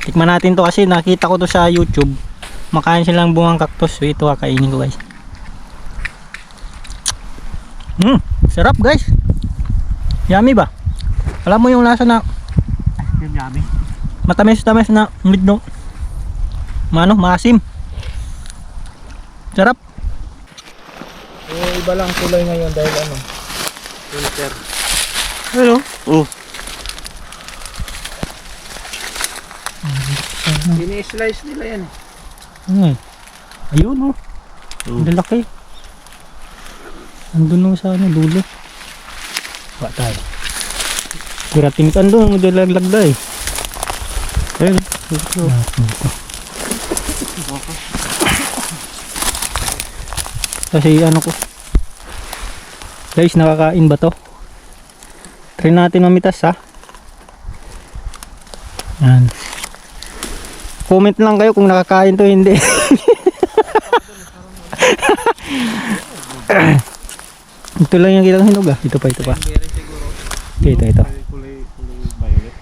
Tikman natin to kasi nakita ko to sa YouTube. Makain silang bungang cactus. So ito kakainin ko guys. Sarap guys. Yummy ba? Alam mo yung lasa na Yummy. matamis-tamis na medyo maasim. Sarap. Iba lang kulay ngayon dahil filter. Hello. Oh. Ini-slice nila yan. Ayun oh. Ang lalaki. Andun sa dulo. Ba tayo. Kurating ka andun, magdalaglag na eh. Ayun. Kasi ko. Guys, nakakain ba to? Try natin mamitas ha. Yan. Comment lang kayo kung nakakain to hindi. Ito lang yung kitang hinog ah. Ito pa. Ito. Kulay violet.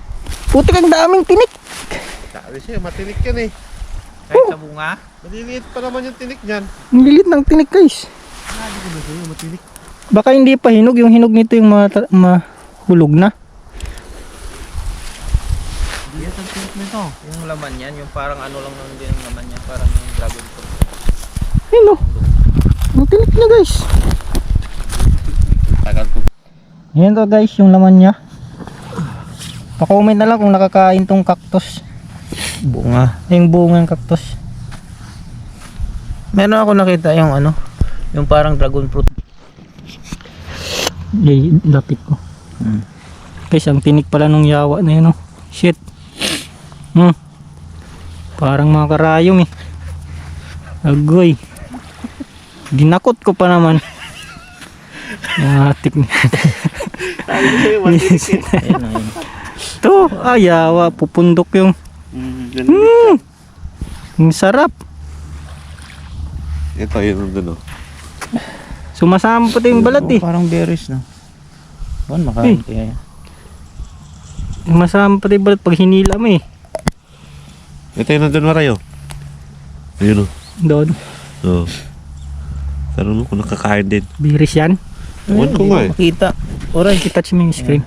Putik ang daming tinik. Sabi siya, matinik yan eh. Kahit sa bunga. Maliliit pa naman yung tinik niyan. Ang lilit ng tinik guys. Sabi ko na sa'yo, matinik. Baka hindi pa hinog. Yung hinog nito yung mahulog na. Hindi yan ang tinik nito. Yung laman yan, yung parang ano lang naman din ang laman yan. Parang yung dragon fruit. Ayun oh. Ang tinik niya guys. Tagal ko. Ayan to guys yung laman niya. Pa-comment na lang kung nakakain tong cactus. Bunga. Yung bunga ng cactus. Meron ako nakita yung yung parang dragon fruit. Lapit ko. Guys, ang tinik pala nung yawa na yun oh. Shit. Parang mga karayom eh. Agoy. Ginakot ko pa naman. Matik na. Ito, yawa. Pupundok yung. Ang sarap. Ito yun doon. Sumasama pati yung balat eh. Parang berries na. Buwan makain kaya yan. Sumasama pati yung balat pag hinila mo eh. Ito yun nandun marayo. Ayun o. Doon. Oo. Tanong kung nakakain din. Biris yan. Huwag ko nga eh. Makita. Oray, touch mo yung screen.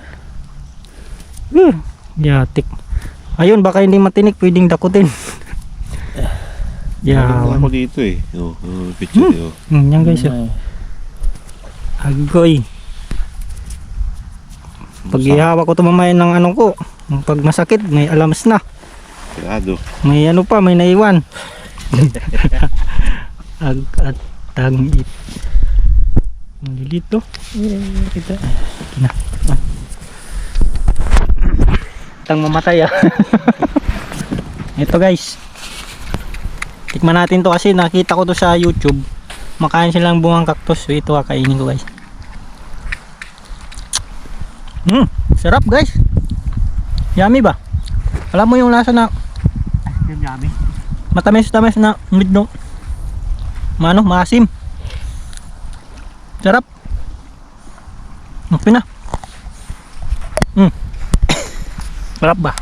Yatik. Ayun, baka hindi matinik. Pwedeng dakutin. Yawa. Ako dito eh. Oo, picture eh. Yan guys. Agoy. Pag ihawak ko ito mamaya ng ko. Pag masakit, may alamas na. Sigado. May pa, may naiwan. Ag-at-tangit. Ang lilito. Kita. Kina. Tang mamatay ah. Ito guys. Tikman natin to kasi nakita ko to sa YouTube. Makain silang bungang cactus. So ito kakainin ko guys. Sarap guys. Yummy ba? Alam mo yung lasa na Yummy. matamis-tamis na medyo maasim. Sarap. Okay na. Sarap ba?